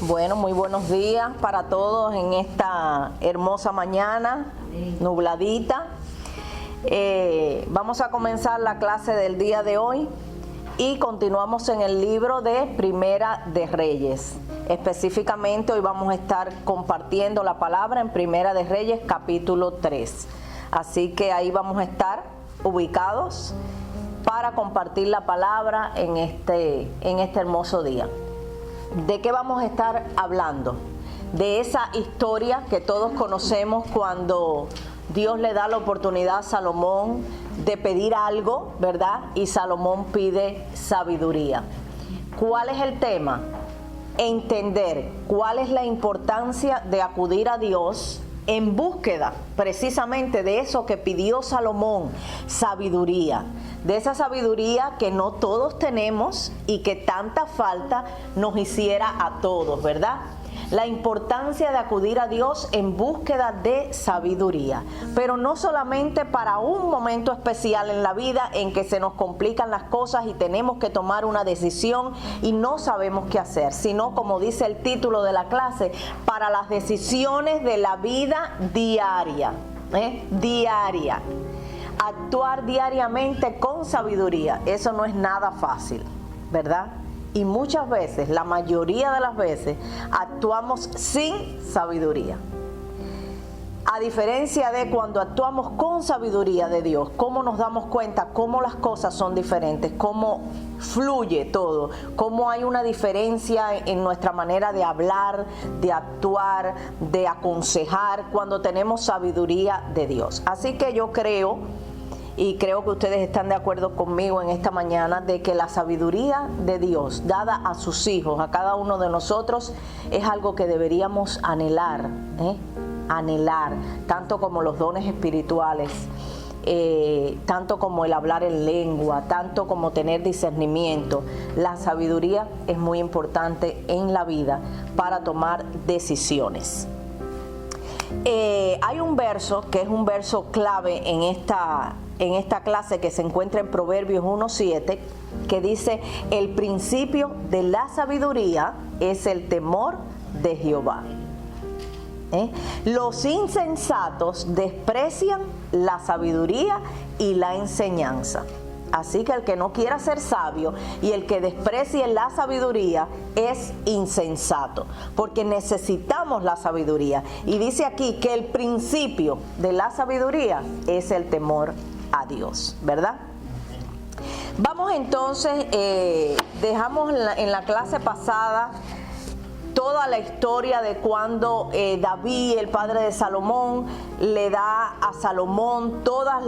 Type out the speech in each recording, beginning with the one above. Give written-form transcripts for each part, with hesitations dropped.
Bueno, muy buenos días para todos en esta hermosa mañana, nubladita. Vamos a comenzar la clase del día de hoy y continuamos en el libro de Primera de Reyes. Específicamente hoy vamos a estar compartiendo la palabra en Primera de Reyes capítulo 3. Así que ahí vamos a estar ubicados para compartir la palabra en este hermoso día. ¿De qué vamos a estar hablando? De esa historia que todos conocemos cuando Dios le da la oportunidad a Salomón de pedir algo, ¿verdad? Y Salomón pide sabiduría. ¿Cuál es el tema? Entender cuál es la importancia de acudir a Dios en búsqueda precisamente de eso que pidió Salomón, sabiduría. De esa sabiduría que no todos tenemos y que tanta falta nos hiciera a todos, ¿verdad? La importancia de acudir a Dios en búsqueda de sabiduría, pero no solamente para un momento especial en la vida en que se nos complican las cosas y tenemos que tomar una decisión y no sabemos qué hacer, sino, como dice el título de la clase, para las decisiones de la vida diaria, diaria. Actuar diariamente con sabiduría, eso no es nada fácil, ¿verdad? Y muchas veces, la mayoría de las veces, actuamos sin sabiduría. A diferencia de cuando actuamos con sabiduría de Dios, cómo nos damos cuenta, cómo las cosas son diferentes, cómo fluye todo, cómo hay una diferencia en nuestra manera de hablar, de actuar, de aconsejar, cuando tenemos sabiduría de Dios. Así que yo creo, y creo que ustedes están de acuerdo conmigo en esta mañana, de que la sabiduría de Dios dada a sus hijos, a cada uno de nosotros, es algo que deberíamos anhelar, anhelar, tanto como los dones espirituales, tanto como el hablar en lengua, tanto como tener discernimiento. La sabiduría es muy importante en la vida para tomar decisiones. Hay un verso que es un verso clave en esta clase, que se encuentra en Proverbios 1:7, que dice: el principio de la sabiduría es el temor de Jehová. Los insensatos desprecian la sabiduría y la enseñanza. Así que el que no quiera ser sabio y el que desprecie la sabiduría es insensato, porque necesitamos la sabiduría. Y dice aquí que el principio de la sabiduría es el temor a Dios, ¿verdad? Vamos entonces, dejamos en la clase pasada toda la historia de cuando David, el padre de Salomón, le da a Salomón todas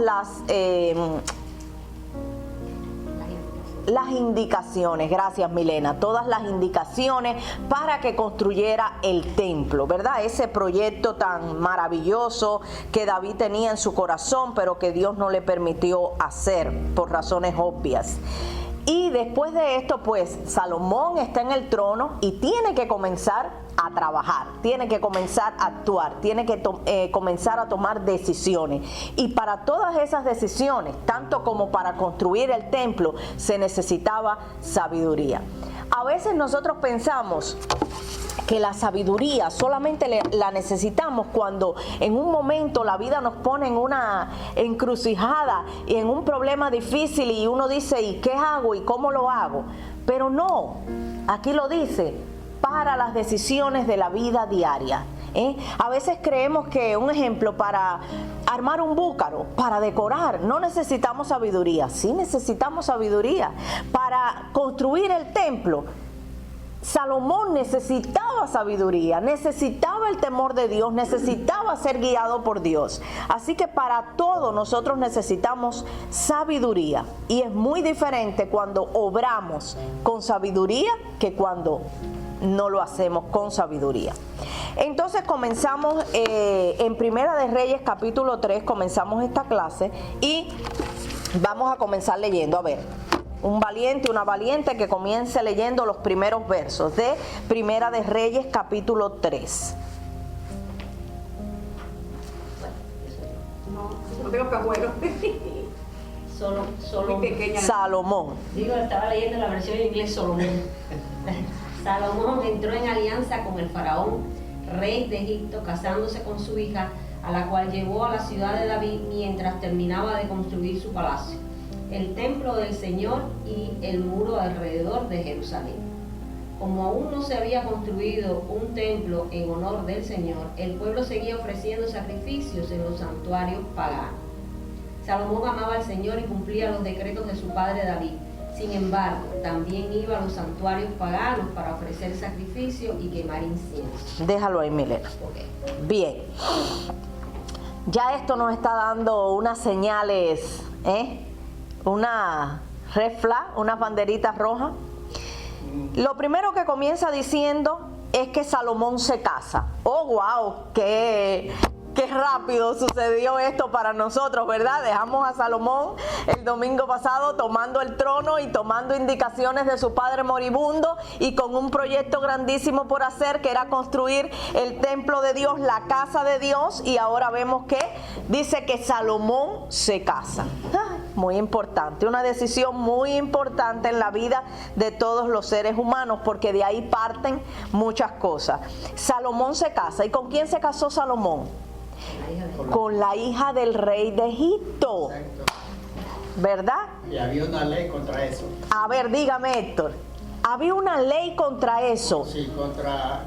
las indicaciones, gracias Milena, todas las indicaciones para que construyera el templo, ¿verdad? Ese proyecto tan maravilloso que David tenía en su corazón, pero que Dios no le permitió hacer por razones obvias. Y después de esto, pues, Salomón está en el trono y tiene que comenzar a trabajar, tiene que comenzar a actuar, tiene que comenzar a tomar decisiones. Y para todas esas decisiones, tanto como para construir el templo, se necesitaba sabiduría. A veces nosotros pensamos que la sabiduría solamente la necesitamos cuando en un momento la vida nos pone en una encrucijada y en un problema difícil y uno dice: ¿y qué hago? ¿Y cómo lo hago? Pero no, aquí lo dice, para las decisiones de la vida diaria. A veces creemos que, un ejemplo, para armar un búcaro, para decorar, no necesitamos sabiduría. Sí necesitamos sabiduría. Para construir el templo, Salomón necesitaba sabiduría, necesitaba el temor de Dios, necesitaba ser guiado por Dios. Así que para todo nosotros necesitamos sabiduría. Y es muy diferente cuando obramos con sabiduría que cuando no lo hacemos con sabiduría. Entonces comenzamos en Primera de Reyes capítulo 3, comenzamos esta clase y vamos a comenzar leyendo. A ver, un valiente, una valiente que comience leyendo los primeros versos de Primera de Reyes capítulo 3. No tengo cajuelo. Solo Muy pequeña. Salomón. Digo, estaba leyendo la versión en inglés Solomón. Salomón entró en alianza con el faraón, rey de Egipto, casándose con su hija, a la cual llevó a la ciudad de David mientras terminaba de construir su palacio, el templo del Señor y el muro alrededor de Jerusalén. Como aún no se había construido un templo en honor del Señor, el pueblo seguía ofreciendo sacrificios en los santuarios paganos. Salomón amaba al Señor y cumplía los decretos de su padre David. Sin embargo, también iba a los santuarios paganos para ofrecer sacrificio y quemar incienso. Déjalo ahí, Milena. Okay. Bien. Ya esto nos está dando unas señales, una red flag, unas banderitas rojas. Lo primero que comienza diciendo es que Salomón se casa. ¡Oh, wow! ¡Qué rápido sucedió esto para nosotros!, ¿verdad? Dejamos a Salomón el domingo pasado tomando el trono y tomando indicaciones de su padre moribundo y con un proyecto grandísimo por hacer, que era construir el templo de Dios, la casa de Dios, y ahora vemos que dice que Salomón se casa. Muy importante, una decisión muy importante en la vida de todos los seres humanos, porque de ahí parten muchas cosas. Salomón se casa. ¿Y con quién se casó Salomón? Con la hija del rey de Egipto. Exacto. ¿Verdad? Y había una ley contra eso. A ver, dígame, Héctor. ¿Había una ley contra eso? Sí, contra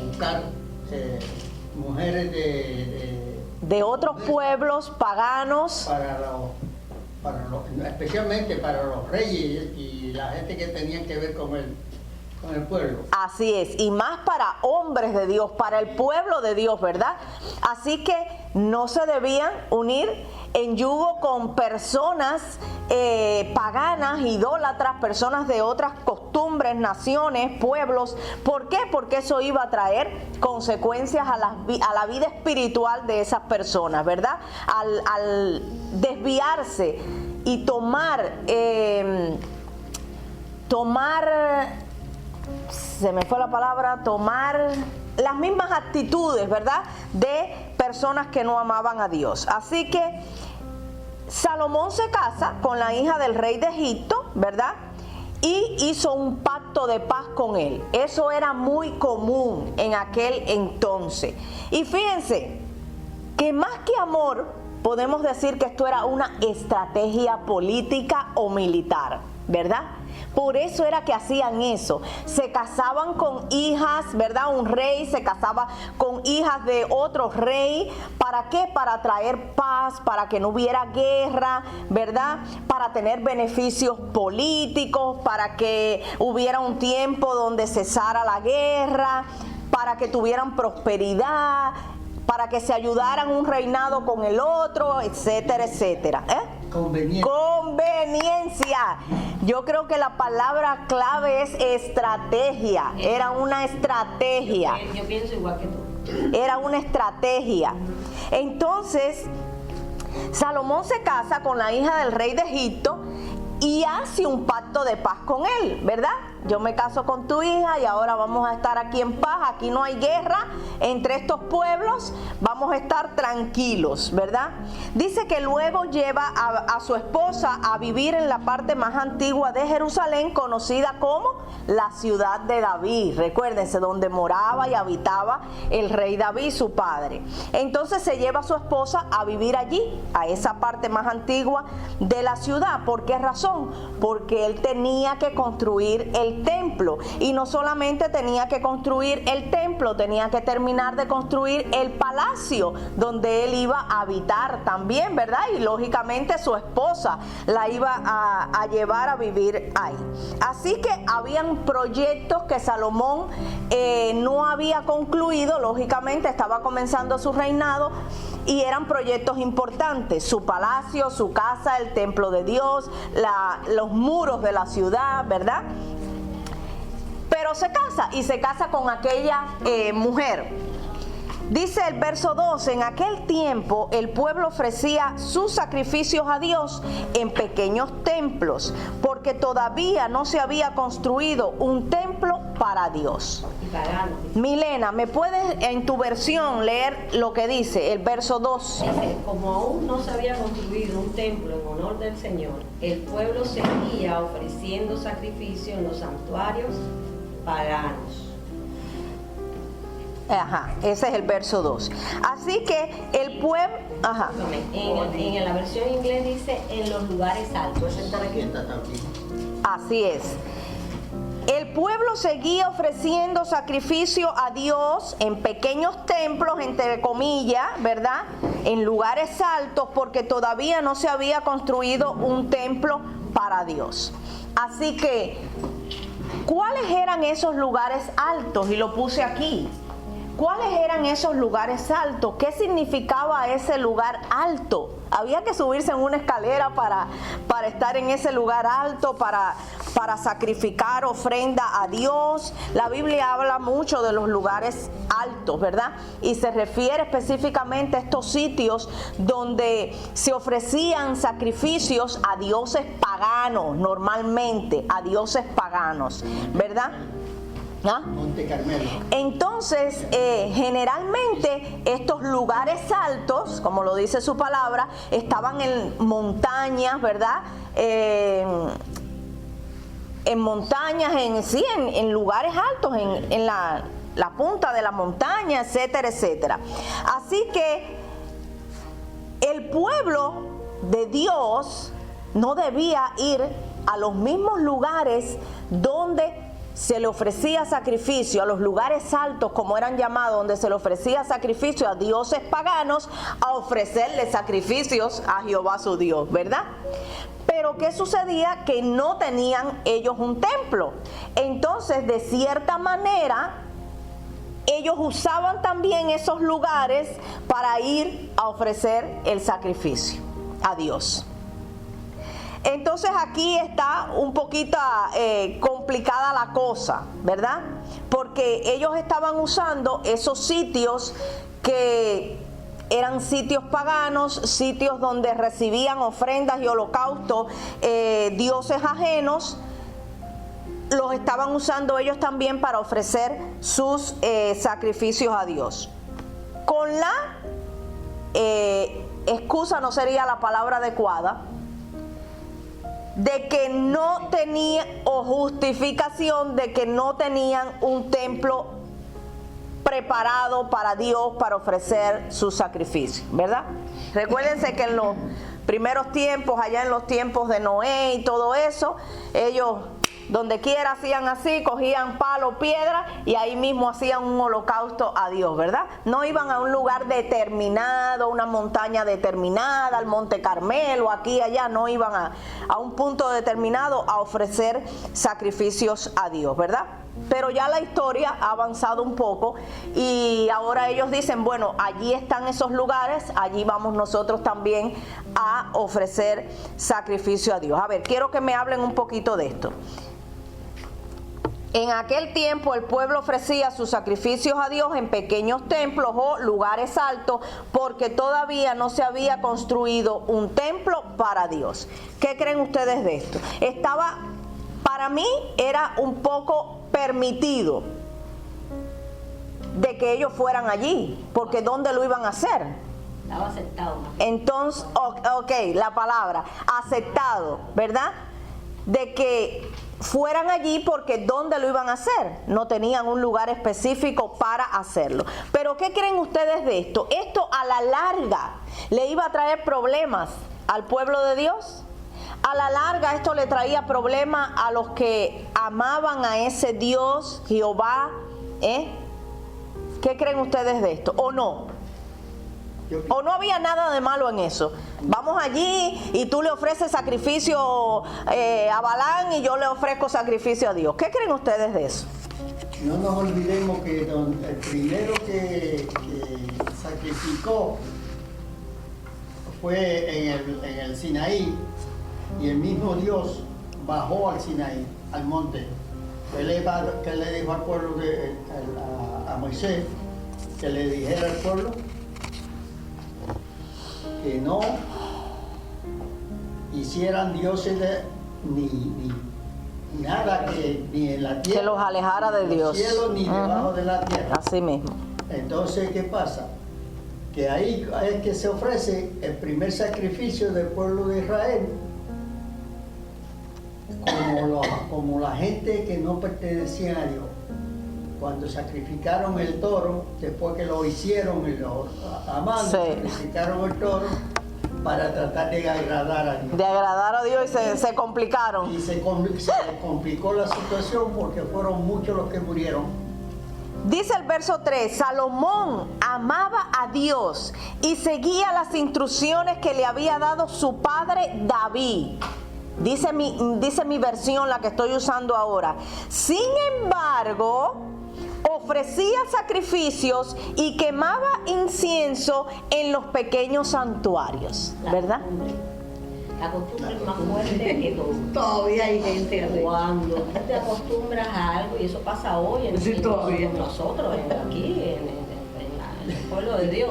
buscar mujeres De otros pueblos paganos. especialmente para los reyes y la gente que tenían que ver con el pueblo. Así es, y más para hombres de Dios, para el pueblo de Dios, ¿verdad? Así que no se debían unir en yugo con personas paganas, idólatras, personas de otras costumbres, naciones, pueblos. ¿Por qué? Porque eso iba a traer consecuencias a la vida espiritual de esas personas, ¿verdad? Al desviarse y tomar se me fue la palabra, tomar las mismas actitudes, ¿verdad?, de personas que no amaban a Dios. Así que Salomón se casa con la hija del rey de Egipto, ¿verdad?, y hizo un pacto de paz con él. Eso era muy común en aquel entonces. Y fíjense que más que amor, podemos decir que esto era una estrategia política o militar, ¿verdad? Por eso era que hacían eso. Se casaban con hijas, ¿verdad? Un rey se casaba con hijas de otro rey. ¿Para qué? Para traer paz, para que no hubiera guerra, ¿verdad? Para tener beneficios políticos, para que hubiera un tiempo donde cesara la guerra, para que tuvieran prosperidad, para que se ayudaran un reinado con el otro, etcétera, etcétera. Conveniencia. Yo creo que la palabra clave es estrategia. Era una estrategia. Yo pienso igual que tú. Era una estrategia. Entonces, Salomón se casa con la hija del rey de Egipto y hace un pacto de paz con él, ¿verdad? Yo me caso con tu hija y ahora vamos a estar aquí en paz, aquí no hay guerra entre estos pueblos, vamos a estar tranquilos, ¿verdad? Dice que luego lleva a su esposa a vivir en la parte más antigua de Jerusalén, conocida como la ciudad de David. Recuérdense, donde moraba y habitaba el rey David, su padre. Entonces se lleva a su esposa a vivir allí, a esa parte más antigua de la ciudad. ¿Por qué razón? Porque él tenía que construir el templo, y no solamente tenía que construir el templo, tenía que terminar de construir el palacio donde él iba a habitar también, ¿verdad? Y lógicamente su esposa la iba a llevar a vivir ahí. Así que habían proyectos que Salomón no había concluido, lógicamente estaba comenzando su reinado, y eran proyectos importantes: su palacio, su casa, el templo de Dios, los muros de la ciudad, ¿verdad? Pero se casa, y se casa con aquella mujer. Dice el verso 12: en aquel tiempo el pueblo ofrecía sus sacrificios a Dios en pequeños templos, porque todavía no se había construido un templo para Dios. Milena, ¿me puedes en tu versión leer lo que dice el verso 12? Dice: como aún no se había construido un templo en honor del Señor, el pueblo seguía ofreciendo sacrificios en los santuarios paganos. Ajá, ese es el verso 2. Así que el pueblo, ajá, En la versión inglés dice en los lugares altos. Puedes sentar aquí, está aquí. así es. El pueblo seguía ofreciendo sacrificio a Dios en pequeños templos, entre comillas, ¿verdad? En lugares altos, porque todavía no se había construido un templo para Dios. Así que, ¿cuáles eran esos lugares altos? Y lo puse aquí. ¿Cuáles eran esos lugares altos? ¿Qué significaba ese lugar alto? Había que subirse en una escalera para estar en ese lugar alto, para sacrificar ofrenda a Dios. La Biblia habla mucho de los lugares altos, ¿verdad? Y se refiere específicamente a estos sitios donde se ofrecían sacrificios a dioses paganos, normalmente a dioses paganos, ¿verdad? ¿Ah? Monte Carmelo. Entonces, generalmente estos lugares altos, como lo dice su palabra, estaban en montañas, ¿verdad? En montañas, en lugares altos, en la punta de la montaña, etcétera, etcétera. Así que el pueblo de Dios no debía ir a los mismos lugares donde se le ofrecía sacrificio, a los lugares altos, como eran llamados, donde se le ofrecía sacrificio a dioses paganos, a ofrecerle sacrificios a Jehová su Dios, ¿verdad? Pero ¿qué sucedía? Que no tenían ellos un templo. Entonces, de cierta manera, ellos usaban también esos lugares para ir a ofrecer el sacrificio a Dios. Entonces aquí está un poquito complicada la cosa, ¿verdad? Porque ellos estaban usando esos sitios que eran sitios paganos, sitios donde recibían ofrendas y holocaustos, dioses ajenos, los estaban usando ellos también para ofrecer sus sacrificios a Dios. Con la excusa, no sería la palabra adecuada, de que no tenía, o justificación de que no tenían un templo preparado para Dios para ofrecer su sacrificio, ¿verdad? Recuérdense que en los primeros tiempos, allá en los tiempos de Noé y todo eso, ellos donde quiera hacían así, cogían palo, piedra y ahí mismo hacían un holocausto a Dios, ¿verdad? No iban a un lugar determinado, una montaña determinada, al Monte Carmelo, aquí, allá, no iban a un punto determinado a ofrecer sacrificios a Dios, ¿verdad? Pero ya la historia ha avanzado un poco y ahora ellos dicen, bueno, allí están esos lugares, allí vamos nosotros también a ofrecer sacrificio a Dios. A ver, quiero que me hablen un poquito de esto. En aquel tiempo el pueblo ofrecía sus sacrificios a Dios en pequeños templos o lugares altos porque todavía no se había construido un templo para Dios. ¿Qué creen ustedes de esto? Para mí era un poco permitido de que ellos fueran allí, porque ¿dónde lo iban a hacer? Estaba aceptado. Entonces, ok, la palabra, aceptado, ¿verdad? De que fueran allí porque ¿dónde lo iban a hacer? No tenían un lugar específico para hacerlo. Pero ¿qué creen ustedes de esto? ¿Esto a la larga le iba a traer problemas al pueblo de Dios? A la larga esto le traía problemas a los que amaban a ese Dios, Jehová, ¿Qué creen ustedes de esto? ¿O no? ¿O no había nada de malo en eso? Vamos allí y tú le ofreces sacrificio a Balán y yo le ofrezco sacrificio a Dios. ¿Qué creen ustedes de eso? No nos olvidemos que el primero que sacrificó fue en el Sinaí, y el mismo Dios bajó al Sinaí, al monte. ¿Qué le dijo al pueblo, a Moisés? Que le dijera al pueblo que no hicieran dioses ni nada, ni en la tierra, que los alejara de Dios, en los cielos, ni debajo de la tierra. Así mismo. Entonces, ¿qué pasa? Que ahí es que se ofrece el primer sacrificio del pueblo de Israel como la gente que no pertenecía a Dios, cuando sacrificaron el toro, después que lo hicieron y lo amaron, Sí. sacrificaron el toro para tratar de agradar a Dios. De agradar a Dios y se complicaron. Y se complicó la situación porque fueron muchos los que murieron. Dice el verso 3, Salomón amaba a Dios y seguía las instrucciones que le había dado su padre David. Dice mi versión, la que estoy usando ahora. Sin embargo, ofrecía sacrificios y quemaba incienso en los pequeños santuarios, ¿verdad? La costumbre es más fuerte que todo. Todavía hay gente así. Cuando tú te acostumbras a algo, y eso pasa hoy Sí, todavía. nosotros, aquí, en el pueblo de Dios,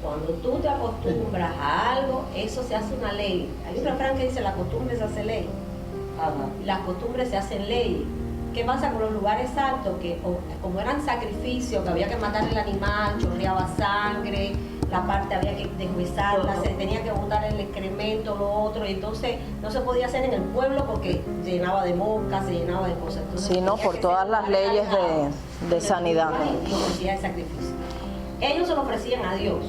cuando tú te acostumbras a algo, eso se hace una ley. Hay un refrán que dice, la costumbre se hace ley. Las costumbres se hacen ley. ¿Qué pasa con los lugares altos? Que como eran sacrificios, que había que matar el animal, chorreaba sangre, la parte había que deshuesarla, se tenía que botar el excremento, lo otro, y entonces no se podía hacer en el pueblo porque llenaba de moscas, se llenaba de cosas. Entonces, Sí, no, tenía por que todas ser las un lugar leyes alejado, de sanidad. Y ofrecía el sacrificio. Ellos se lo ofrecían a Dios.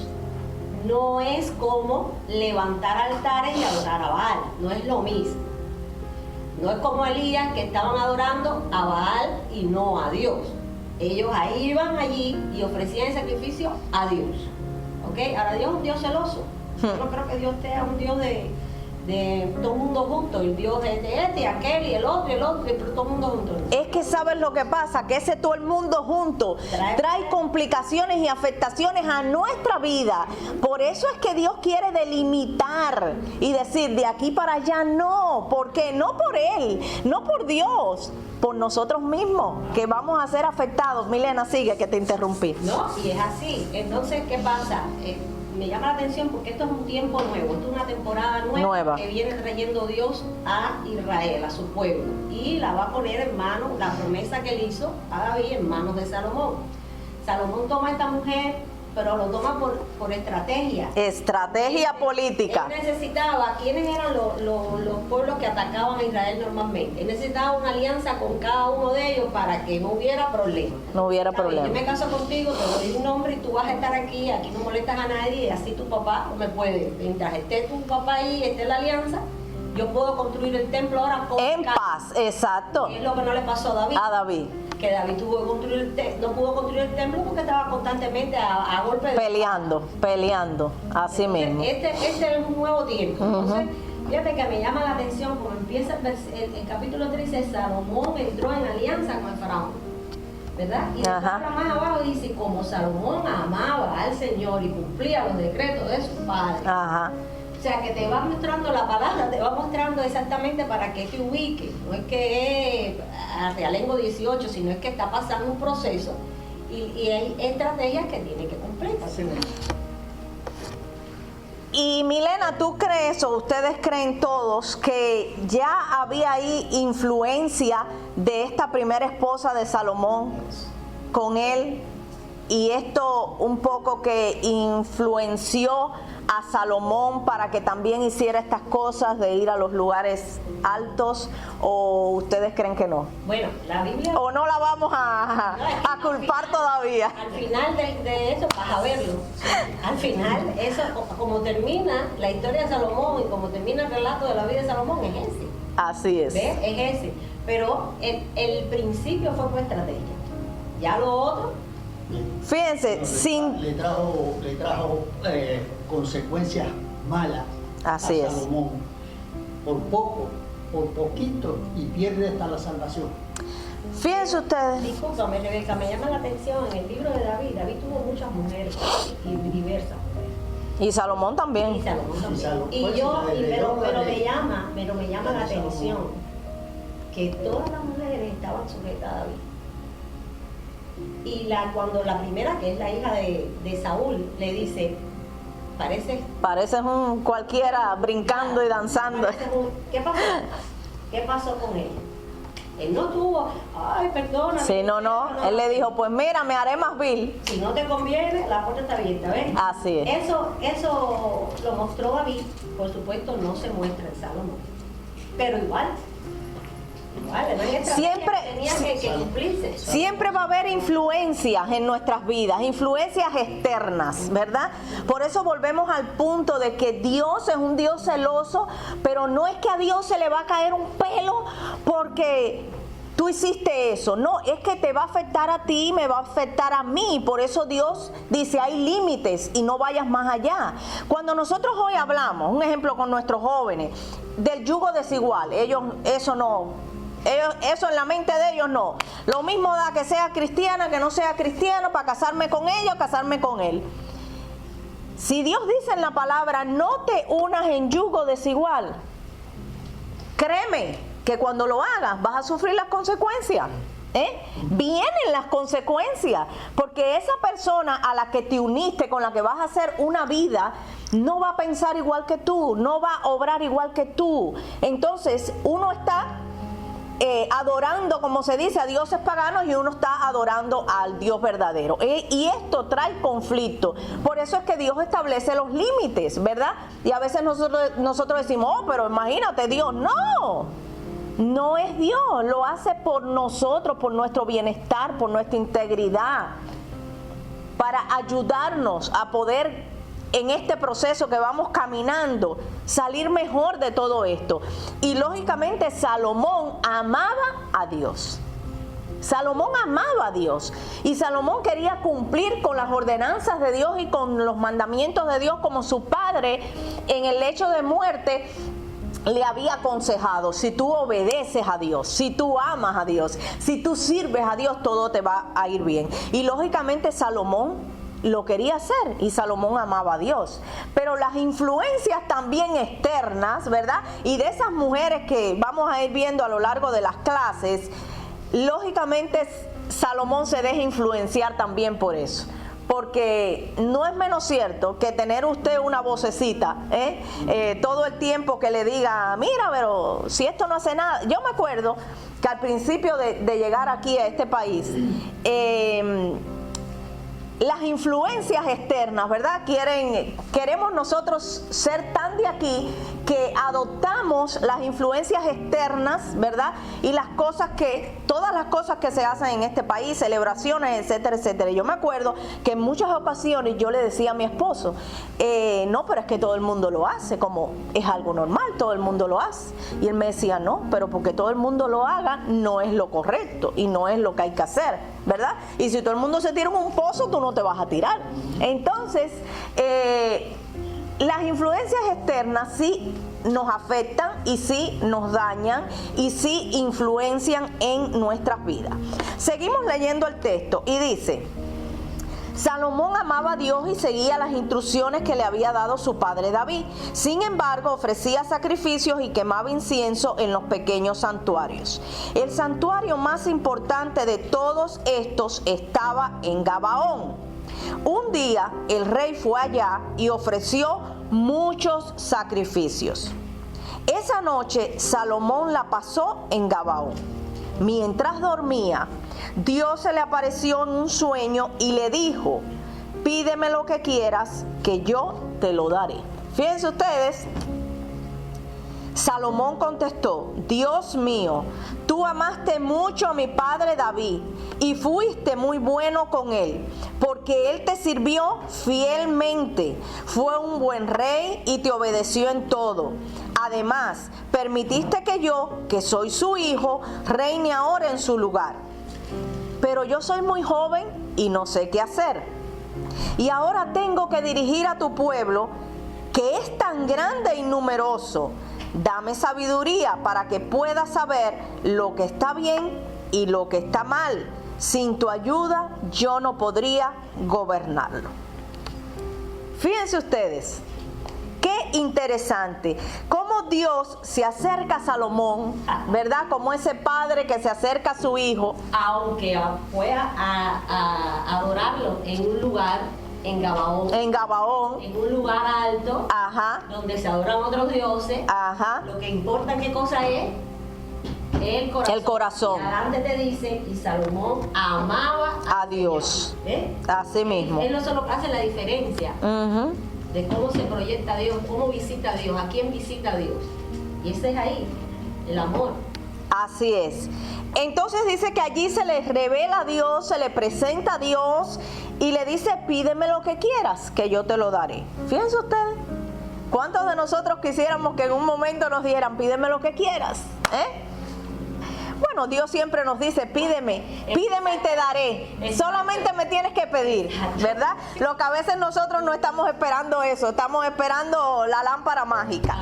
No es como levantar altares y adorar a Baal, no es lo mismo. No es como Elías, que estaban adorando a Baal y no a Dios. Ellos ahí iban allí y ofrecían el sacrificio a Dios. ¿Ok? Ahora Dios es un Dios celoso. Yo no creo que Dios sea un Dios de todo el mundo junto. El Dios de este y aquel y el otro, pero todo el mundo junto. Es que sabes lo que pasa, que ese todo el mundo junto trae complicaciones y afectaciones a nuestra vida. Por eso es que Dios quiere delimitar y decir de aquí para allá no. ¿Por qué? No por Él, no por Dios, por nosotros mismos, que vamos a ser afectados. Milena, sigue, que te interrumpí. No, y es así. Entonces, ¿qué pasa? Me llama la atención porque esto es un tiempo nuevo, esto es una temporada nueva que viene trayendo Dios a Israel, a su pueblo, y la va a poner en manos, la promesa que él hizo a David, en manos de Salomón. Salomón toma a esta mujer, pero lo toma por estrategia. Estrategia política. Él necesitaba, ¿quiénes eran los pueblos que atacaban a Israel normalmente? Él necesitaba una alianza con cada uno de ellos para que no hubiera problema. No hubiera Está bien, problema. yo me caso contigo, te doy un nombre y tú vas a estar aquí no molestas a nadie, y así tu papá no me puede. Mientras esté tu papá ahí, esté la alianza, yo puedo construir el templo ahora con En calma. paz, exacto. Es lo que no le pasó a David. A David. Que David tuvo que construir no pudo construir el templo porque estaba constantemente a golpe de... Peleando, así mismo. Este es un nuevo tiempo. Entonces, fíjate que me llama la atención como empieza el capítulo 3, dice, Salomón entró en alianza con el faraón, ¿verdad? Y después más abajo dice, como Salomón amaba al Señor y cumplía los decretos de su padre. Ajá. O sea, que te va mostrando la palabra, te va mostrando exactamente para qué te ubiques. No es que es a realengo 18, sino es que está pasando un proceso y hay estrategias que tiene que cumplir. Así mismo. Y Milena, ¿tú crees o ustedes creen todos que ya había ahí influencia de esta primera esposa de Salomón con él? Y esto un poco que influenció a Salomón para que también hiciera estas cosas de ir a los lugares altos, ¿o ustedes creen que no? Bueno, la Biblia... ¿O no la vamos a culpar todavía? Al final de eso vas a verlo. Al final, eso como termina la historia de Salomón y como termina el relato de la vida de Salomón, es ese. Así es. ¿Ves? Es ese. Pero el principio fue por estrategia. Ya lo otro... Fíjense, Le trajo consecuencias malas Así a es. Salomón. Por poco, por poquito, y pierde hasta la salvación. Fíjense ustedes. Discúlpame, Rebeca, me llama la atención en el libro de David. David tuvo muchas mujeres y diversas mujeres. Y Salomón también. Y Salomón también. Y Salomón, Y pues, yo, si la pero ley- me llama la atención que todas las mujeres estaban sujetas a David. Y cuando la primera, que es la hija de Saúl, le dice, Pareces un cualquiera brincando y danzando. ¿Qué pasó? ¿Qué pasó con él? Él no tuvo, ay, perdona. Sí, no. Él le dijo, pues mira, me haré más vil. Si no te conviene, la puerta está abierta, ¿ves? Así es. Eso lo mostró David, por supuesto no se muestra en Salomón. Pero igual, Vale, no hay estrategia Siempre- que tenía que cumplirse. Siempre va a haber influencias en nuestras vidas, influencias externas, ¿verdad? Por eso volvemos al punto de que Dios es un Dios celoso, pero no es que a Dios se le va a caer un pelo porque tú hiciste eso. No, es que te va a afectar a ti, me va a afectar a mí. Por eso Dios dice, hay límites y no vayas más allá. Cuando nosotros hoy hablamos, un ejemplo con nuestros jóvenes, del yugo desigual, ellos eso no... Eso en la mente de ellos no. Lo mismo da que sea cristiana, que no sea cristiano, para casarme con ella o casarme con él. Si Dios dice en la palabra, no te unas en yugo desigual, créeme que cuando lo hagas vas a sufrir las consecuencias. Vienen las consecuencias, porque esa persona a la que te uniste, con la que vas a hacer una vida, no va a pensar igual que tú, no va a obrar igual que tú. Entonces uno está adorando, como se dice, a dioses paganos, y uno está adorando al Dios verdadero. Y esto trae conflicto. Por eso es que Dios establece los límites, ¿verdad? Y a veces nosotros decimos, oh, pero imagínate, Dios. No es Dios, lo hace por nosotros, por nuestro bienestar, por nuestra integridad, para ayudarnos a poder en este proceso que vamos caminando, salir mejor de todo esto. Y lógicamente Salomón amaba a Dios. Salomón amaba a Dios. Y Salomón quería cumplir con las ordenanzas de Dios y con los mandamientos de Dios, como su padre en el lecho de muerte le había aconsejado. Si tú obedeces a Dios, si tú amas a Dios, si tú sirves a Dios, todo te va a ir bien. Y lógicamente Salomón lo quería hacer, y Salomón amaba a Dios. Pero las influencias también externas, ¿verdad? Y de esas mujeres que vamos a ir viendo a lo largo de las clases, lógicamente Salomón se deja influenciar también por eso. Porque no es menos cierto que tener usted una vocecita todo el tiempo que le diga, mira, pero si esto no hace nada. Yo me acuerdo que al principio de llegar aquí a este país, las influencias externas, ¿verdad? Queremos nosotros ser tan de aquí que adoptamos las influencias externas, ¿verdad? Y todas las cosas que se hacen en este país, celebraciones, etcétera, etcétera. Y yo me acuerdo que en muchas ocasiones yo le decía a mi esposo, no, pero es que todo el mundo lo hace, como es algo normal, todo el mundo lo hace. Y él me decía, no, pero porque todo el mundo lo haga no es lo correcto y no es lo que hay que hacer, ¿verdad? Y si todo el mundo se tira en un pozo, tú no te vas a tirar. Entonces, las influencias externas sí nos afectan y sí nos dañan y sí influencian en nuestras vidas. Seguimos leyendo el texto y dice, Salomón amaba a Dios y seguía las instrucciones que le había dado su padre David. Sin embargo, ofrecía sacrificios y quemaba incienso en los pequeños santuarios. El santuario más importante de todos estos estaba en Gabaón. Un día el rey fue allá y ofreció muchos sacrificios. Esa noche Salomón la pasó en Gabaón. Mientras dormía, Dios se le apareció en un sueño y le dijo, pídeme lo que quieras, que yo te lo daré. Fíjense ustedes, Salomón contestó, Dios mío, tú amaste mucho a mi padre David y fuiste muy bueno con él, porque él te sirvió fielmente, fue un buen rey y te obedeció en todo. Además, permitiste que yo, que soy su hijo, reine ahora en su lugar. Pero yo soy muy joven y no sé qué hacer. Y ahora tengo que dirigir a tu pueblo, que es tan grande y numeroso. Dame sabiduría para que pueda saber lo que está bien y lo que está mal. Sin tu ayuda yo no podría gobernarlo. Fíjense ustedes, qué interesante, cómo Dios se acerca a Salomón, ¿verdad? Como ese padre que se acerca a su hijo. Aunque fue a adorarlo en un lugar, en Gabaón. En Gabaón. En un lugar alto. Ajá. Donde se adoran otros dioses. Ajá. Lo que importa qué cosa es el corazón. El corazón. Y adelante te dice, y Salomón amaba a Dios. ¿Eh? Así mismo. Él no solo hace la diferencia de cómo se proyecta a Dios, cómo visita a Dios, a quién visita a Dios. Y ese es ahí, el amor. Así es. Entonces dice que allí se le revela a Dios, se le presenta a Dios y le dice, pídeme lo que quieras, que yo te lo daré. Fíjense ustedes, ¿cuántos de nosotros quisiéramos que en un momento nos dieran, pídeme lo que quieras? Bueno, Dios siempre nos dice, pídeme y te daré. Solamente me tienes que pedir, ¿verdad? Lo que a veces nosotros no estamos esperando eso, estamos esperando la lámpara mágica.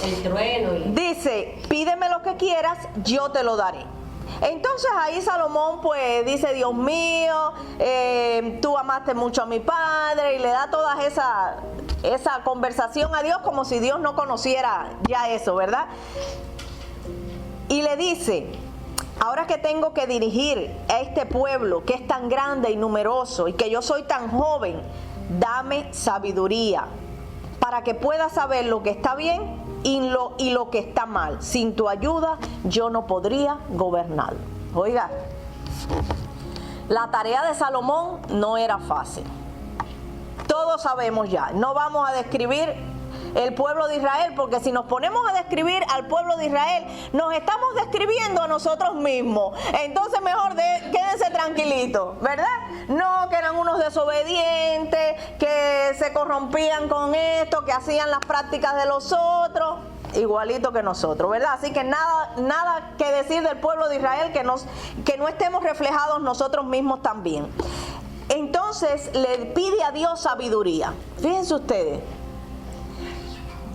El trueno. Dice, pídeme lo que quieras, yo te lo daré. Entonces ahí Salomón pues dice, Dios mío, tú amaste mucho a mi padre, y le da toda esa conversación a Dios como si Dios no conociera ya eso, ¿verdad? Y le dice, ahora que tengo que dirigir a este pueblo que es tan grande y numeroso y que yo soy tan joven, dame sabiduría para que pueda saber lo que está bien y lo que está mal. Sin tu ayuda yo no podría gobernar. Oiga, la tarea de Salomón no era fácil. Todos sabemos ya, no vamos a describir el pueblo de Israel, porque si nos ponemos a describir al pueblo de Israel, nos estamos describiendo a nosotros mismos. Entonces mejor quédense tranquilitos, ¿verdad? No, que eran unos desobedientes, que se corrompían con esto, que hacían las prácticas de los otros, igualito que nosotros, ¿verdad? Así que nada que decir del pueblo de Israel que no estemos reflejados nosotros mismos también. Entonces le pide a Dios sabiduría. Fíjense ustedes.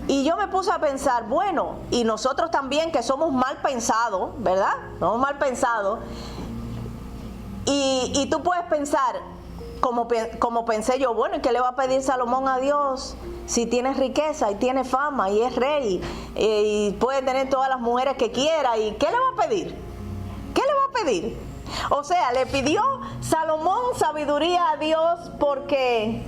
Y yo me puse a pensar, bueno, y nosotros también que somos mal pensados, ¿verdad? Somos mal pensados. Y tú puedes pensar, como pensé yo, bueno, ¿y qué le va a pedir Salomón a Dios si tiene riqueza y tiene fama y es rey y puede tener todas las mujeres que quiera? ¿Y qué le va a pedir? ¿Qué le va a pedir? O sea, le pidió Salomón sabiduría a Dios porque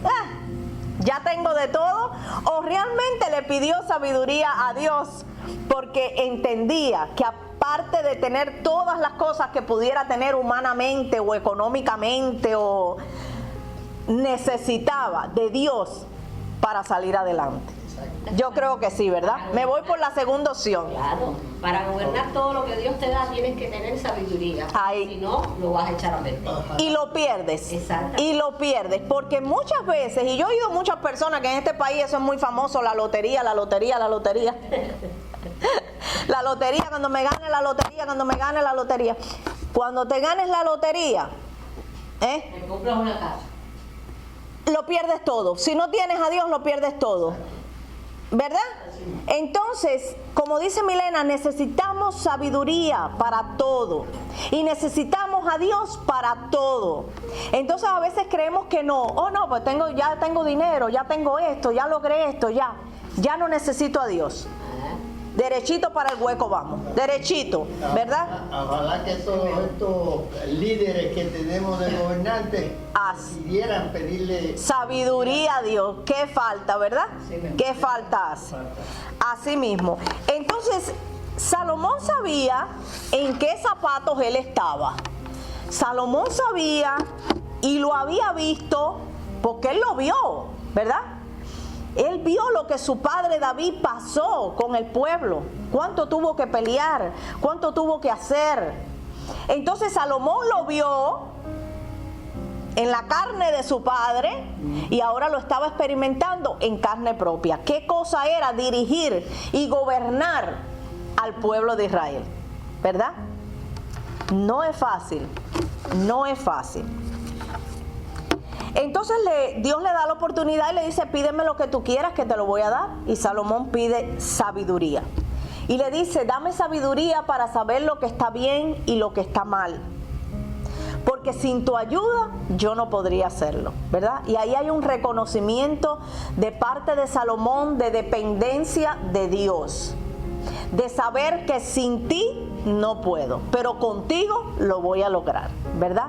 ya tengo de todo, o realmente le pidió sabiduría a Dios porque entendía que aparte de tener todas las cosas que pudiera tener humanamente o económicamente, o necesitaba de Dios para salir adelante. Yo creo que sí, ¿verdad? Me voy por la segunda opción. Claro, para gobernar todo lo que Dios te da tienes que tener sabiduría. Ahí. Si no, lo vas a echar a perder. Y lo pierdes. Exacto. Y lo pierdes. Porque muchas veces, y yo he oído muchas personas que en este país eso es muy famoso, la lotería. La lotería, cuando me gane la lotería. Cuando te ganes la lotería, Te compras una casa. lo pierdes todo. Si no tienes a Dios, lo pierdes todo. ¿Verdad? Entonces, como dice Milena, necesitamos sabiduría para todo y necesitamos a Dios para todo. Entonces a veces creemos que no, pues ya tengo dinero, ya tengo esto, ya logré esto, ya no necesito a Dios. Derechito para el hueco vamos, derechito, ¿verdad? Ojalá que todos estos líderes que tenemos de gobernantes pudieran pedirle sabiduría a Dios. ¿Qué falta, verdad? Sí, ¿Qué falta hace? Así mismo. Entonces, Salomón sabía en qué zapatos él estaba. Salomón sabía y lo había visto porque él lo vio, ¿verdad? Él vio lo que su padre David pasó con el pueblo, cuánto tuvo que pelear, cuánto tuvo que hacer. Entonces Salomón lo vio en la carne de su padre y ahora lo estaba experimentando en carne propia. ¿Qué cosa era dirigir y gobernar al pueblo de Israel? ¿Verdad? No es fácil, no es fácil. Entonces Dios le da la oportunidad y le dice, pídeme lo que tú quieras que te lo voy a dar. Y Salomón pide sabiduría. Y le dice, dame sabiduría para saber lo que está bien y lo que está mal. Porque sin tu ayuda yo no podría hacerlo, ¿verdad? Y ahí hay un reconocimiento de parte de Salomón de dependencia de Dios. De saber que sin ti no puedo, pero contigo lo voy a lograr, ¿verdad?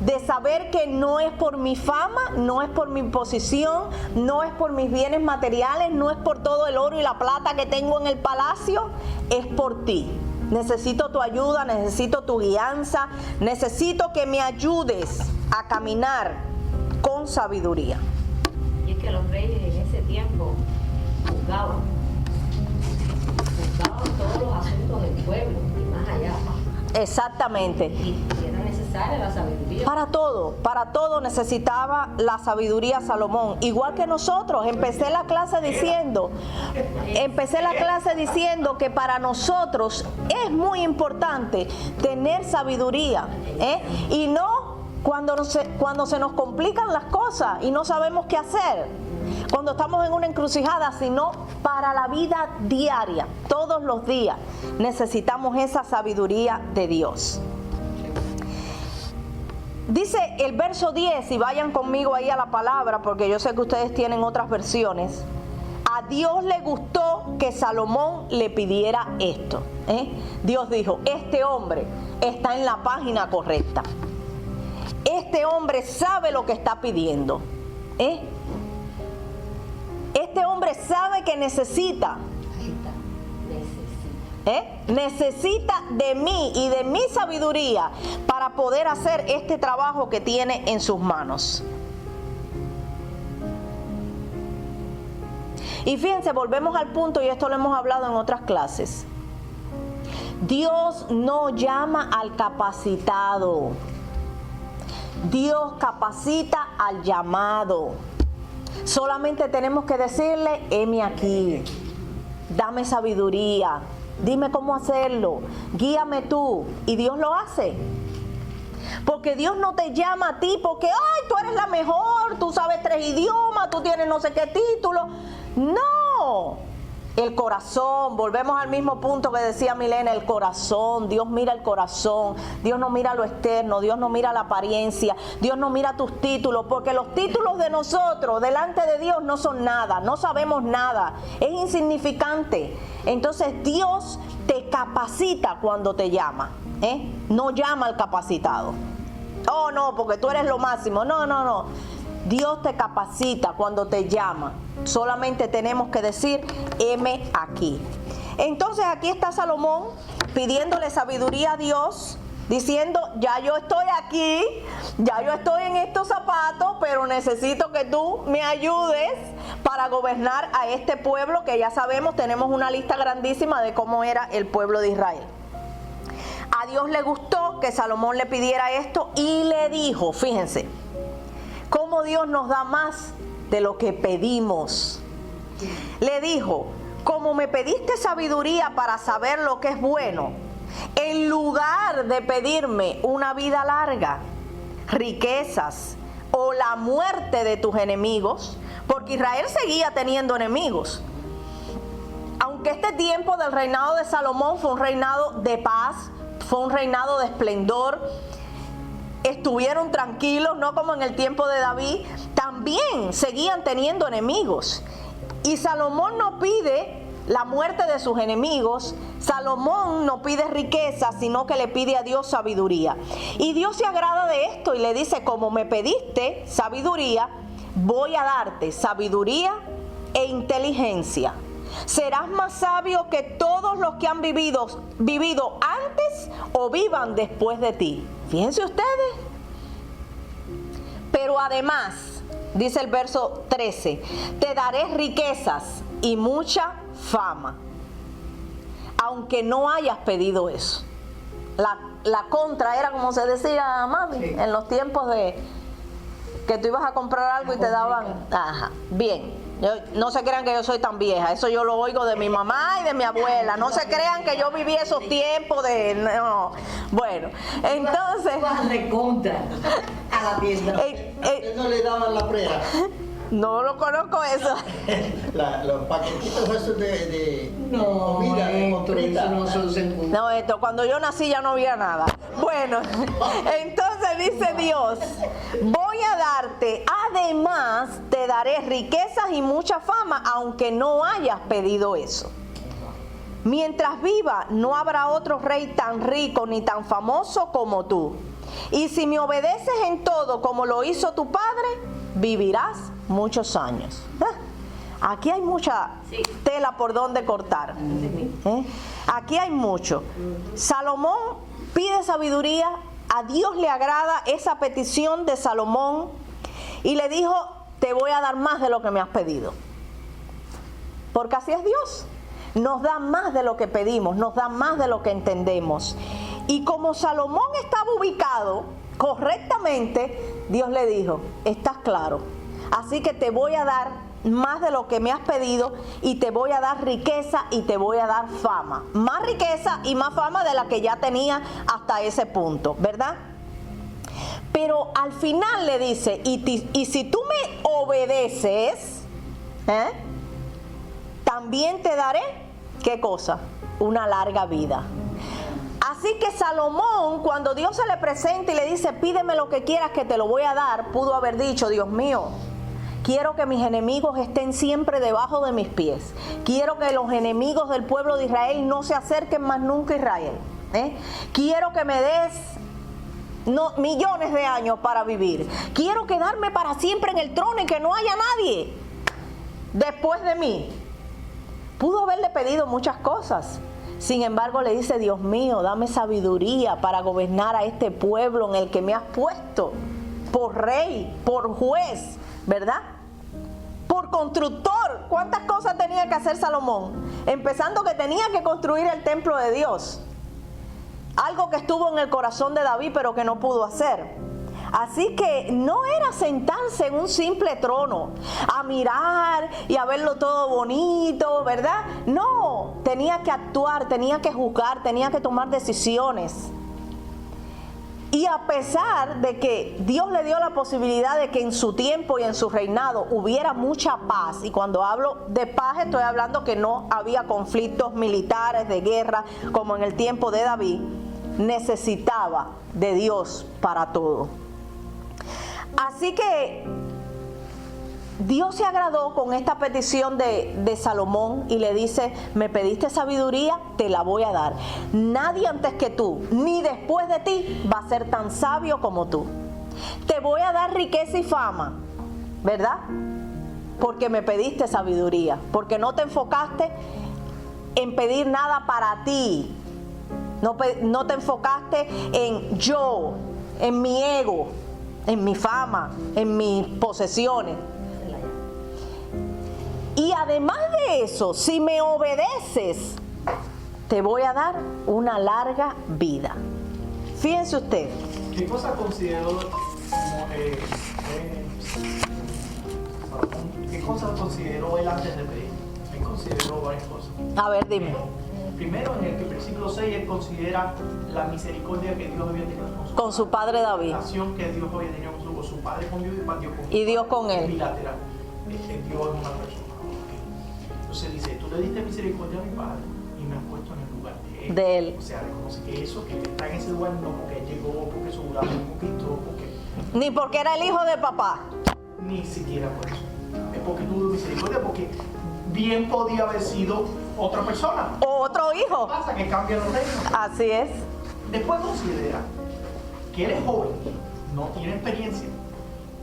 De saber que no es por mi fama, no es por mi posición, no es por mis bienes materiales, no es por todo el oro y la plata que tengo en el palacio, es por ti. Necesito tu ayuda, necesito tu guianza, necesito que me ayudes a caminar con sabiduría. Y es que los reyes en ese tiempo juzgaban todos los asuntos del pueblo, y más allá. Exactamente. Y era necesaria la sabiduría. Para todo necesitaba la sabiduría Salomón. Igual que nosotros, empecé la clase diciendo que para nosotros es muy importante tener sabiduría, y no cuando se nos complican las cosas y no sabemos qué hacer, cuando estamos en una encrucijada, sino para la vida diaria, todos los días necesitamos esa sabiduría de Dios. Dice el verso 10, y vayan conmigo ahí a la palabra, porque yo sé que ustedes tienen otras versiones. A Dios le gustó que Salomón le pidiera esto. Dios dijo, este hombre está en la página correcta. Este hombre sabe lo que está pidiendo. Este hombre sabe que necesita de mí y de mi sabiduría para poder hacer este trabajo que tiene en sus manos. Y fíjense, volvemos al punto, y esto lo hemos hablado en otras clases. Dios no llama al capacitado. Dios capacita al llamado. Solamente tenemos que decirle, heme aquí, dame sabiduría, dime cómo hacerlo, guíame tú, y Dios lo hace. Porque Dios no te llama a ti porque, ay, tú eres la mejor, tú sabes 3 idiomas, tú tienes no sé qué título. No, el corazón, volvemos al mismo punto que decía Milena, el corazón. Dios mira el corazón, Dios no mira lo externo, Dios no mira la apariencia, Dios no mira tus títulos, porque los títulos de nosotros delante de Dios no son nada, no sabemos nada, es insignificante. Entonces Dios te capacita cuando te llama, no llama al capacitado. Oh no, porque tú eres lo máximo. No. Dios te capacita cuando te llama. Solamente tenemos que decir, heme aquí. Entonces aquí está Salomón pidiéndole sabiduría a Dios, diciendo, ya yo estoy aquí, ya yo estoy en estos zapatos, pero necesito que tú me ayudes para gobernar a este pueblo, que ya sabemos, tenemos una lista grandísima de cómo era el pueblo de Israel. A Dios le gustó que Salomón le pidiera esto y le dijo, fíjense, cómo Dios nos da más de lo que pedimos. Le dijo, como me pediste sabiduría para saber lo que es bueno, en lugar de pedirme una vida larga, riquezas o la muerte de tus enemigos, porque Israel seguía teniendo enemigos. Aunque este tiempo del reinado de Salomón fue un reinado de paz, fue un reinado de esplendor, estuvieron tranquilos, no como en el tiempo de David, también seguían teniendo enemigos. Y Salomón no pide la muerte de sus enemigos, Salomón no pide riqueza, sino que le pide a Dios sabiduría. Y Dios se agrada de esto y le dice, como me pediste sabiduría, voy a darte sabiduría e inteligencia. Serás más sabio que todos los que han vivido antes o vivan después de ti. Fíjense ustedes. Pero además, dice el verso 13, te daré riquezas y mucha fama, aunque no hayas pedido eso. La contra era, como se decía, mami, sí, en los tiempos de que tú ibas a comprar algo y te daban, bien. No se crean que yo soy tan vieja, eso yo lo oigo de mi mamá y de mi abuela, no se crean que yo viví esos tiempos de, no. Bueno, entonces a la tienda. ¿No le daban la prea? No lo conozco eso. Los paquetitos esos de comida, No, esto, cuando yo nací ya no había nada. Bueno, entonces dice Dios, voy a darte, además te daré riquezas y mucha fama, aunque no hayas pedido eso. Mientras viva, no habrá otro rey tan rico ni tan famoso como tú. Y si me obedeces en todo como lo hizo tu padre, vivirás muchos años. Aquí hay mucha tela por donde cortar. Aquí hay mucho. Salomón pide sabiduría, a Dios le agrada esa petición de Salomón y le dijo, te voy a dar más de lo que me has pedido. Porque así es Dios. nos da más de lo que pedimos, nos da más de lo que entendemos. Y como Salomón estaba ubicado correctamente, Dios le dijo, estás claro, así que te voy a dar más de lo que me has pedido y te voy a dar riqueza y te voy a dar fama. Más riqueza y más fama de la que ya tenía hasta ese punto, ¿verdad? Pero al final le dice, y si tú me obedeces, también te daré, ¿qué cosa? Una larga vida. Así que Salomón, cuando Dios se le presenta y le dice, pídeme lo que quieras que te lo voy a dar, pudo haber dicho, Dios mío, quiero que mis enemigos estén siempre debajo de mis pies. Quiero que los enemigos del pueblo de Israel no se acerquen más nunca a Israel. Quiero que me des millones de años para vivir. Quiero quedarme para siempre en el trono y que no haya nadie después de mí. Pudo haberle pedido muchas cosas. Sin embargo, le dice, Dios mío, dame sabiduría para gobernar a este pueblo en el que me has puesto por rey, por juez, ¿verdad? Por constructor. ¿Cuántas cosas tenía que hacer Salomón? Empezando que tenía que construir el templo de Dios. Algo que estuvo en el corazón de David, pero que no pudo hacer. Así que no era sentarse en un simple trono a mirar y a verlo todo bonito, ¿verdad? No, tenía que actuar, tenía que juzgar, tenía que tomar decisiones. Y a pesar de que Dios le dio la posibilidad de que en su tiempo y en su reinado hubiera mucha paz, y cuando hablo de paz estoy hablando que no había conflictos militares, de guerra, como en el tiempo de David, necesitaba de Dios para todo. Así que Dios se agradó con esta petición de Salomón y le dice, me pediste sabiduría, te la voy a dar. Nadie antes que tú, ni después de ti, va a ser tan sabio como tú. Te voy a dar riqueza y fama, ¿verdad? Porque me pediste sabiduría, porque no te enfocaste en pedir nada para ti. No te enfocaste en yo, en mi ego, en mi fama, en mis posesiones. Y además de eso, si me obedeces, te voy a dar una larga vida. Fíjense usted. ¿Qué cosa consideró ¿qué cosas consideró él antes de pedir? Él consideró varias cosas. A ver, dime. Primero, en el versículo 6, él considera la misericordia que Dios había tenido con su padre David. La relación que Dios había tenido con su padre, con Dios y Dios con él. Bilateral. Dios es una persona. Entonces dice, tú le diste misericordia a mi padre y me has puesto en el lugar de él. O sea, reconoce que eso, que está en ese lugar, no porque él llegó, porque su brazo me conquistó, porque... Ni porque era el hijo de papá. Ni siquiera por eso. Es porque tuvo misericordia, porque bien podía haber sido otra persona. O otro hijo. ¿Qué pasa? Que cambian los reinos. Así es. Después considera que él es joven, no tiene experiencia,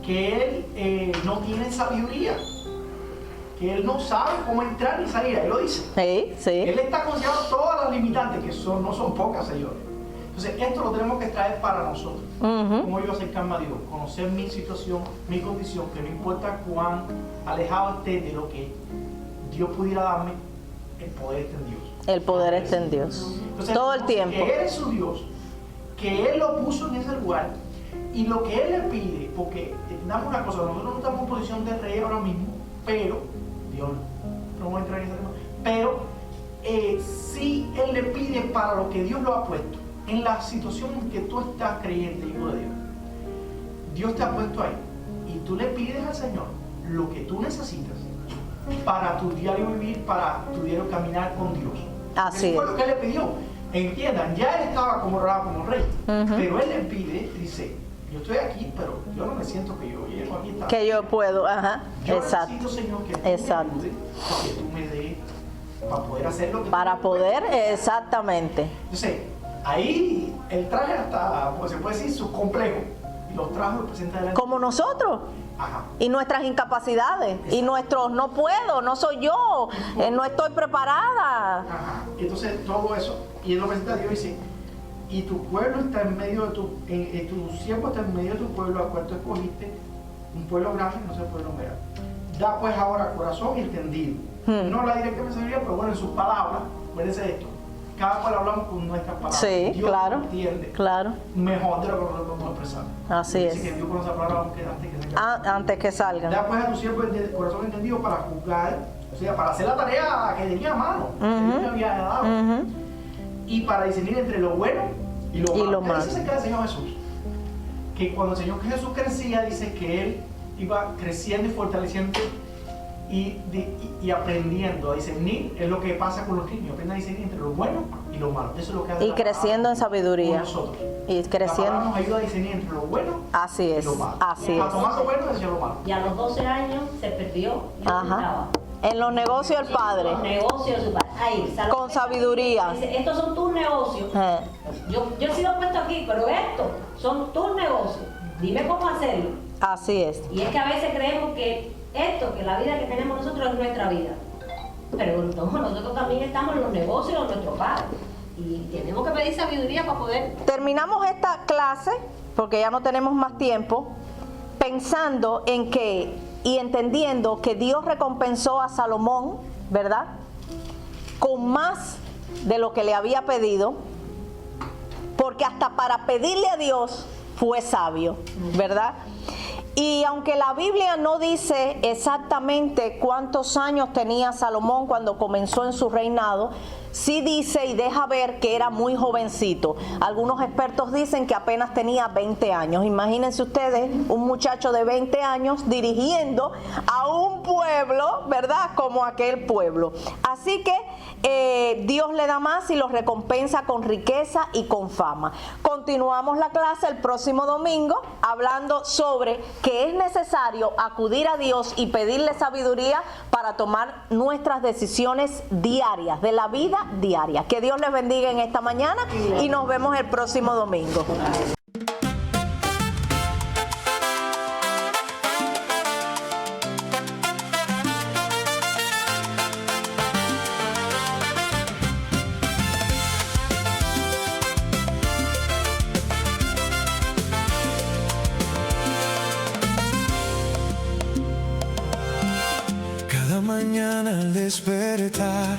que él no tiene sabiduría, que él no sabe cómo entrar ni salir, él lo dice. Sí, sí. Él está considerando todas las limitantes, que no son pocas, señores. Entonces, esto lo tenemos que traer para nosotros. ¿Cómo yo acercarme a Dios? Conocer mi situación, mi condición, que no importa cuán alejado esté de lo que Dios pudiera darme, el poder está en Dios. El poder está en Dios. Entonces, todo el tiempo. Que Él es su Dios, que Él lo puso en ese lugar, y lo que Él le pide, porque entendamos una cosa, nosotros no estamos en posición de rey ahora mismo, pero, Dios, no vamos a entrar en ese tema, pero si Él le pide para lo que Dios lo ha puesto, en la situación en que tú estás creyente, hijo de Dios, Dios te ha puesto ahí, y tú le pides al Señor lo que tú necesitas para tu diario vivir, para tu diario caminar con Dios. Así fue es. lo que Él le pidió. Entiendan, ya Él estaba como rey, pero Él le pide, dice, yo estoy aquí, pero yo no me siento que yo llego aquí. Que yo puedo, ajá, yo exacto. necesito, Señor, que tú exacto. me ayudes, que tú me des para poder hacer lo que para poder, exactamente. Entonces, ahí Él traje hasta, pues se puede decir, sus complejos, y los trajo y presenta delante. Como nosotros. Ajá. Y nuestras incapacidades. Exacto. Y nuestros no puedo, no soy yo, no estoy preparada. Ajá. Y entonces todo eso, y Él lo presenta a Dios y dice, y tu pueblo está en medio de tu siervo está en medio de tu pueblo, al cual tú escogiste, un pueblo grande, no sé el pueblo grande. Da pues ahora corazón entendido, No la directa sabiduría, pero bueno, en sus palabras, acuérdense esto. Cada cual hablamos con nuestras palabras. Sí, Dios claro. entiende Claro. mejor de lo que nosotros podemos expresar. Así Dice es. que Dios conoce la palabra antes que se caiga. Antes que salgan. Da pues a tu siervo el corazón entendido para juzgar, o sea, para hacer la tarea que tenía a mano, que Dios me había dado. Ujú. Y para discernir entre lo bueno y lo malo. Y lo malo. Eso se queda el Señor Jesús. Que cuando el Señor Jesús crecía, dice que Él iba creciendo y fortaleciendo y aprendiendo a discernir. Es lo que pasa con los niños. Aprende a discernir entre lo bueno y lo malo. Eso es lo que hace Y la creciendo en palabra sabiduría. con nosotros. Y La creciendo. palabra nos ayuda a discernir entre lo bueno Así y es. lo malo. Así A es. tomar lo bueno y hacia lo malo. Y a los 12 años se perdió y Ajá. estaba. En los negocios del Los padre. negocios de su padre. Ahí, Salomón Con sabiduría. dice, estos son tus negocios. Yo he sido puesto aquí, pero estos son tus negocios. Dime cómo hacerlo. Así es. Y es que a veces creemos que esto, que la vida que tenemos nosotros es nuestra vida. Pero nosotros también estamos en los negocios de nuestro padre. Y tenemos que pedir sabiduría para poder... Terminamos esta clase, porque ya no tenemos más tiempo, pensando en que y entendiendo que Dios recompensó a Salomón, ¿verdad? Con más de lo que le había pedido, porque hasta para pedirle a Dios fue sabio, ¿verdad? Y aunque la Biblia no dice exactamente cuántos años tenía Salomón cuando comenzó en su reinado, sí dice y deja ver que era muy jovencito. Algunos expertos dicen que apenas tenía 20 años. Imagínense ustedes un muchacho de 20 años dirigiendo a un pueblo, ¿verdad? Como aquel pueblo. Así que Dios le da más y los recompensa con riqueza y con fama. Continuamos la clase el próximo domingo hablando sobre que es necesario acudir a Dios y pedirle sabiduría para tomar nuestras decisiones diarias, de la vida diaria. Que Dios les bendiga en esta mañana y nos vemos el próximo domingo. Cada mañana al despertar,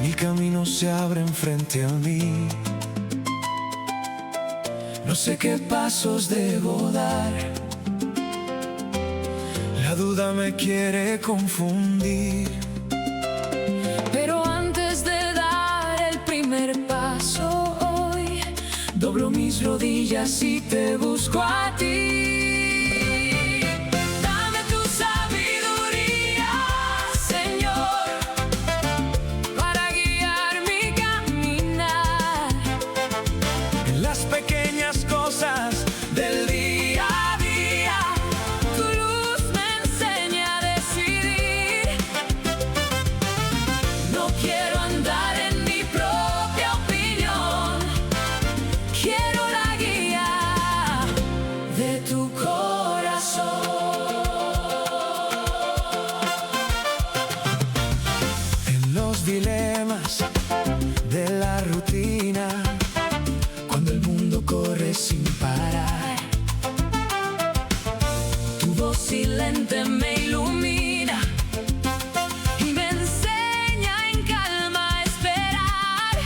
mi camino se abre enfrente a mí. No sé qué pasos debo dar, la duda me quiere confundir. Pero antes de dar el primer paso hoy, doblo mis rodillas y te busco a ti. Del día a día, tu luz me enseña a decidir. No quiero andar en mi propia opinión, quiero la guía de tu corazón. En los dilemas de la rutina, cuando el mundo corre sin parar, tu voz silente me ilumina y me enseña en calma a esperar.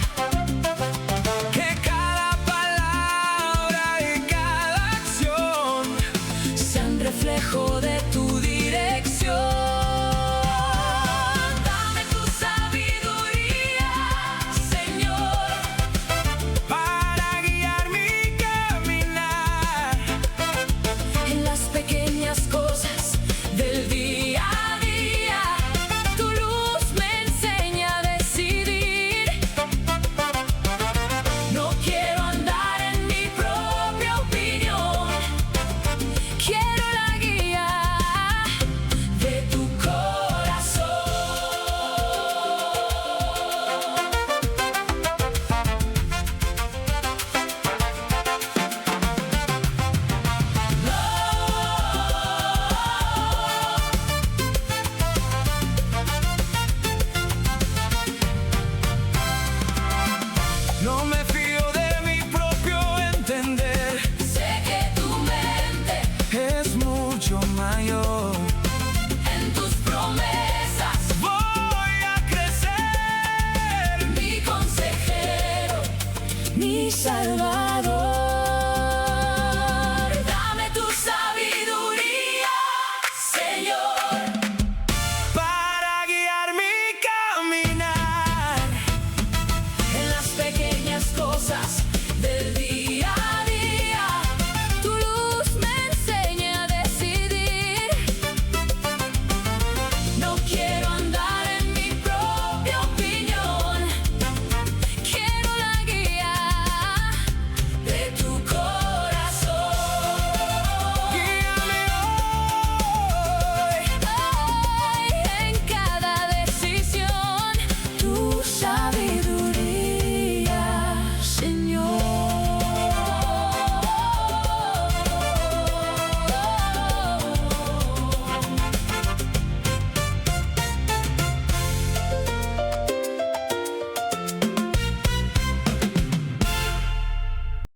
Que cada palabra y cada acción sean reflejo de tu dirección. Dame tu sabiduría, Señor, para guiar mi caminar en las pequeñas cosas mi Salvador.